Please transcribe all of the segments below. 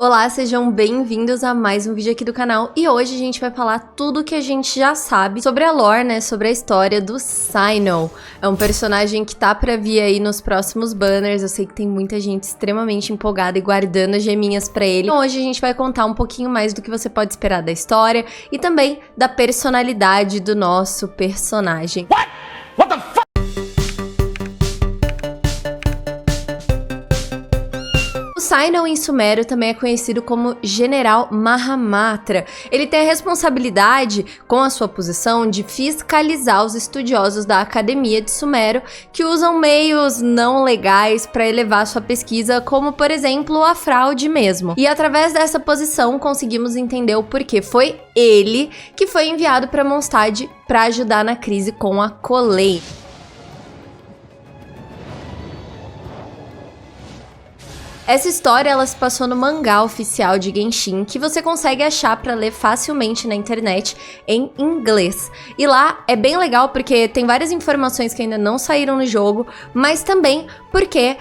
Olá, sejam bem-vindos a mais um vídeo aqui do canal e hoje a gente vai falar tudo que a gente já sabe sobre a lore, né, sobre a história do Cyno. É um personagem que tá pra vir aí nos próximos banners, eu sei que tem muita gente extremamente empolgada e guardando as geminhas pra ele. Então hoje a gente vai contar um pouquinho mais do que você pode esperar da história e também da personalidade do nosso personagem. What the fuck? O Cyno em sumério também é conhecido como General Mahamatra. Ele tem a responsabilidade, com a sua posição, de fiscalizar os estudiosos da Academia de Sumério que usam meios não legais para elevar sua pesquisa, como por exemplo a fraude mesmo. E através dessa posição conseguimos entender o porquê foi ele que foi enviado para Mondstadt para ajudar na crise com a Collei. Essa história ela se passou no mangá oficial de Genshin, que você consegue achar para ler facilmente na internet em inglês. E lá é bem legal porque tem várias informações que ainda não saíram no jogo, mas também porque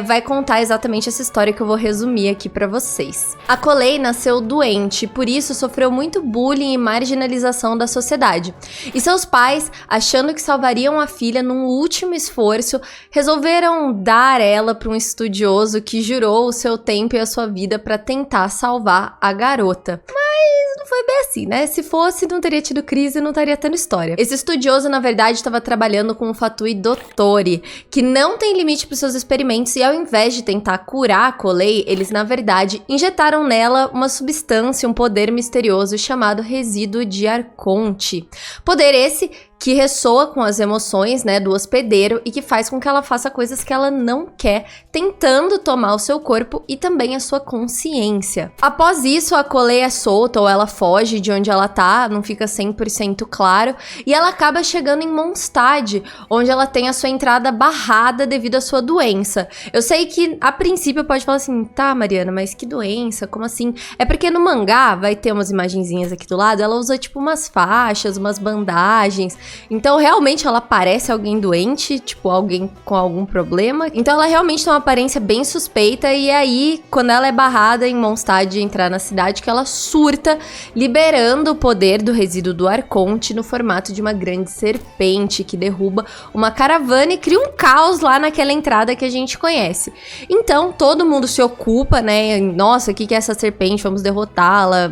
vai contar exatamente essa história que eu vou resumir aqui pra vocês. A Collei nasceu doente, por isso sofreu muito bullying e marginalização da sociedade. E seus pais, achando que salvariam a filha num último esforço, resolveram dar ela para um estudioso que jurou o seu tempo e a sua vida para tentar salvar a garota. Mas não foi bem assim, né? Se fosse, não teria tido crise, não estaria tendo história. Esse estudioso, na verdade, estava trabalhando com o Fatui Dottore, que não tem limite para seus experimentos, e ao invés de tentar curar a Collei, eles, na verdade, injetaram nela uma substância, um poder misterioso chamado resíduo de Arconte. Poder esse que ressoa com as emoções, né, do hospedeiro e que faz com que ela faça coisas que ela não quer, tentando tomar o seu corpo e também a sua consciência. Após isso, a Collei é solta ou ela foge de onde ela tá, não fica 100% claro, e ela acaba chegando em Mondstadt, onde ela tem a sua entrada barrada devido à sua doença. Eu sei que, a princípio, pode falar assim, tá, Mariana, mas que doença? Como assim? É porque no mangá, vai ter umas imagenzinhas aqui do lado, ela usa, tipo, umas faixas, umas bandagens. Então, realmente, ela parece alguém doente, tipo, alguém com algum problema. Então, ela realmente tem uma aparência bem suspeita. E aí, quando ela é barrada em Mondstadt de entrar na cidade, que ela surta, liberando o poder do resíduo do Arconte no formato de uma grande serpente que derruba uma caravana e cria um caos lá naquela entrada que a gente conhece. Então, todo mundo se ocupa, né? Nossa, o que é essa serpente? Vamos derrotá-la,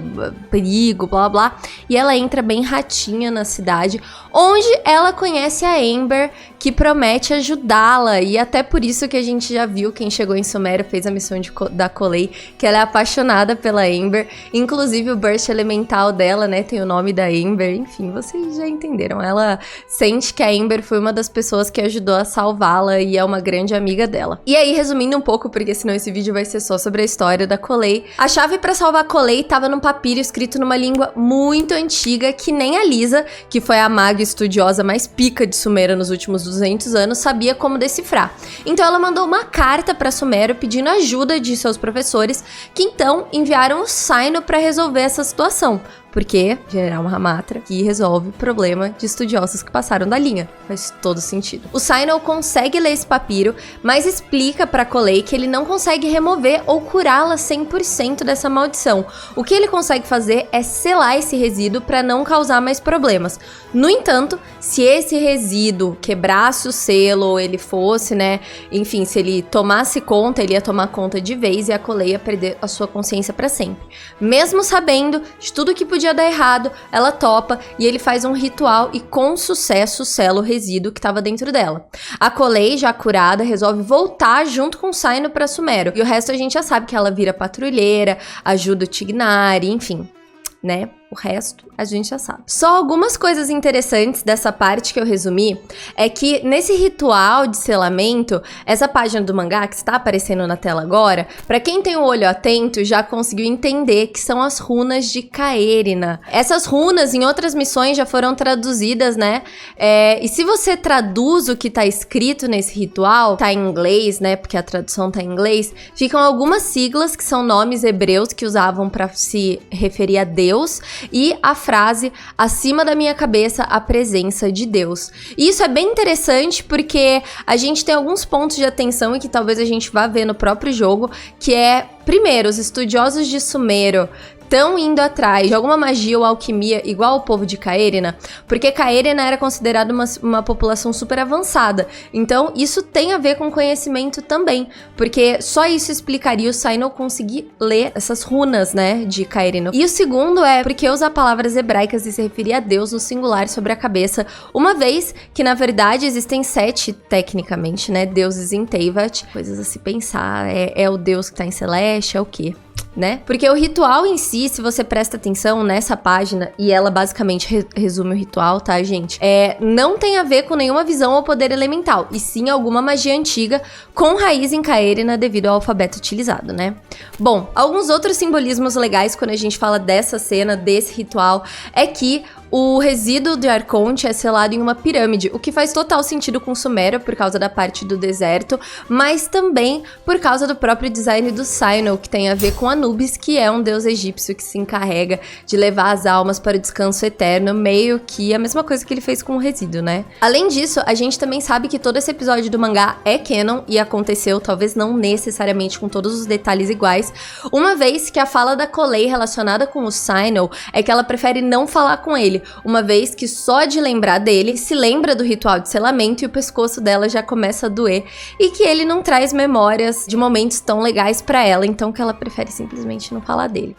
perigo, blá blá. E ela entra bem ratinha na cidade, onde ela conhece a Amber, que promete ajudá-la, e até por isso que a gente já viu, quem chegou em Sumério fez a missão da Collei, que ela é apaixonada pela Amber, inclusive o burst elemental dela, né, tem o nome da Amber, enfim, vocês já entenderam, ela sente que a Amber foi uma das pessoas que ajudou a salvá-la e é uma grande amiga dela. E aí, resumindo um pouco, porque senão esse vídeo vai ser só sobre a história da Collei, a chave pra salvar a Collei tava num papiro escrito numa língua muito antiga, que nem a Lisa, que foi a maga estudiosa mais pica de Sumério nos últimos 200 anos, sabia como decifrar. Então ela mandou uma carta para Sumério pedindo ajuda de seus professores, que então enviaram o Cyno para resolver essa situação. Porque General Mahamatra que resolve o problema de estudiosos que passaram da linha. Faz todo sentido. O Cyno consegue ler esse papiro, mas explica pra Collei que ele não consegue remover ou curá-la 100% dessa maldição. O que ele consegue fazer é selar esse resíduo para não causar mais problemas. No entanto, se esse resíduo quebrasse o selo, ou ele fosse, né, enfim, se ele tomasse conta, ele ia tomar conta de vez e a Collei ia perder a sua consciência para sempre. Mesmo sabendo de tudo que podia dar errado, ela topa e ele faz um ritual e com sucesso sela o resíduo que estava dentro dela. A Collei, já curada, resolve voltar junto com o Cyno para Sumério. E o resto a gente já sabe que ela vira patrulheira, ajuda o Tighnari, enfim, né? O resto a gente já sabe. Só algumas coisas interessantes dessa parte que eu resumi é que nesse ritual de selamento, essa página do mangá que está aparecendo na tela agora, pra quem tem o olho atento já conseguiu entender que são as runas de Caerina. Essas runas em outras missões já foram traduzidas, né? E se você traduz o que tá escrito nesse ritual, tá em inglês, né? Porque a tradução tá em inglês, ficam algumas siglas que são nomes hebreus que usavam pra se referir a Deus, e a frase, acima da minha cabeça, a presença de Deus. E isso é bem interessante porque a gente tem alguns pontos de atenção e que talvez a gente vá ver no próprio jogo, que é Primeiro, os estudiosos de Sumério estão indo atrás de alguma magia ou alquimia igual ao povo de Caerina, porque Caerina era considerada uma população super avançada. Então, isso tem a ver com conhecimento também, porque só isso explicaria o Sinol conseguir ler essas runas, né, de Caerina. E o segundo é porque usar palavras hebraicas e se referir a Deus no singular sobre a cabeça, uma vez que, na verdade, existem 7, tecnicamente, né, deuses em Teyvat. Coisas a se pensar, é o Deus que tá em Celeste, é o quê? Né? Porque o ritual em si, se você presta atenção nessa página, e ela basicamente resume o ritual, tá, gente? Não tem a ver com nenhuma visão ou poder elemental, e sim alguma magia antiga com raiz em Caerina devido ao alfabeto utilizado, né? Bom, alguns outros simbolismos legais quando a gente fala dessa cena, desse ritual, é que o resíduo de Arconte é selado em uma pirâmide, o que faz total sentido com Suméria por causa da parte do deserto, mas também por causa do próprio design do Sinol, que tem a ver com Anubis, que é um deus egípcio que se encarrega de levar as almas para o descanso eterno, meio que a mesma coisa que ele fez com o resíduo, né? Além disso, a gente também sabe que todo esse episódio do mangá é canon e aconteceu, talvez não necessariamente com todos os detalhes iguais, uma vez que a fala da Collei relacionada com o Sinol é que ela prefere não falar com ele, uma vez que só de lembrar dele, se lembra do ritual de selamento e o pescoço dela já começa a doer, e que ele não traz memórias de momentos tão legais pra ela, então que ela prefere simplesmente não falar dele.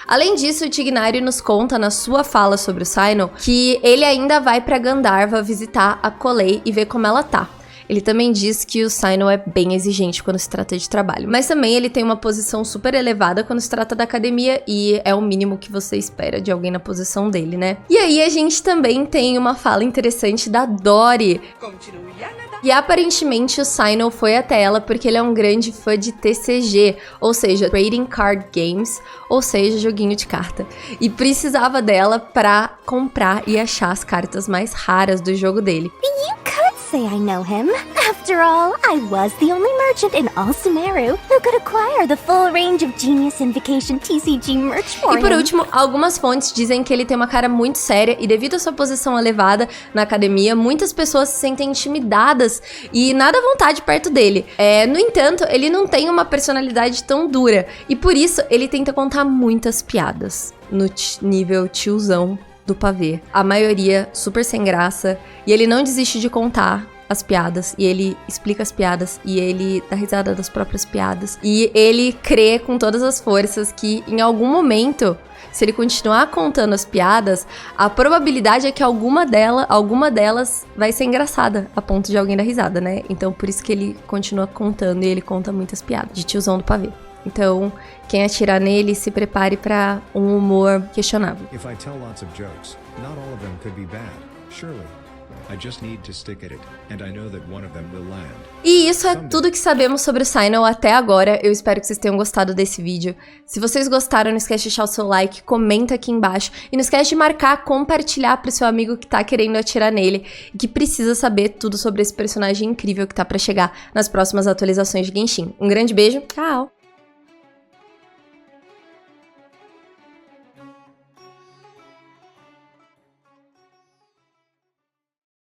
Além disso, o Tignário nos conta na sua fala sobre o Sinol que ele ainda vai pra Gandharva visitar a Collei e ver como ela tá. Ele também diz que o Sinol é bem exigente quando se trata de trabalho, mas também ele tem uma posição super elevada quando se trata da academia e é o mínimo que você espera de alguém na posição dele, né? E aí a gente também tem uma fala interessante da Dori. E aparentemente o Sinol foi até ela porque ele é um grande fã de TCG, ou seja, Trading Card Games, ou seja, joguinho de carta. E precisava dela pra comprar e achar as cartas mais raras do jogo dele. Say I know him. After all, I was the only merchant in all Sumeru who could acquire the full range of Genius Invocation TCG merch for him. E por último, algumas fontes dizem que ele tem uma cara muito séria e devido à sua posição elevada na academia, muitas pessoas se sentem intimidadas e nada à vontade perto dele. No entanto, ele não tem uma personalidade tão dura e por isso ele tenta contar muitas piadas no nível tiozão do pavê. A maioria super sem graça. E ele não desiste de contar as piadas. E ele explica as piadas. E ele dá risada das próprias piadas. E ele crê com todas as forças que em algum momento, se ele continuar contando as piadas, a probabilidade é que alguma delas vai ser engraçada, a ponto de alguém dar risada, né? Então por isso que ele continua contando e ele conta muitas piadas de tiozão do pavê. Então, quem atirar nele, se prepare para um humor questionável. If I tell lots of jokes, not all of them could be bad, surely. I just need to stick at it, and I know that one of them will land. E isso é tudo que sabemos sobre o Sinol até agora. Eu espero que vocês tenham gostado desse vídeo. Se vocês gostaram, não esquece de deixar o seu like, comenta aqui embaixo. E não esquece de marcar, compartilhar pro seu amigo que tá querendo atirar nele e que precisa saber tudo sobre esse personagem incrível que tá pra chegar nas próximas atualizações de Genshin. Um grande beijo, tchau!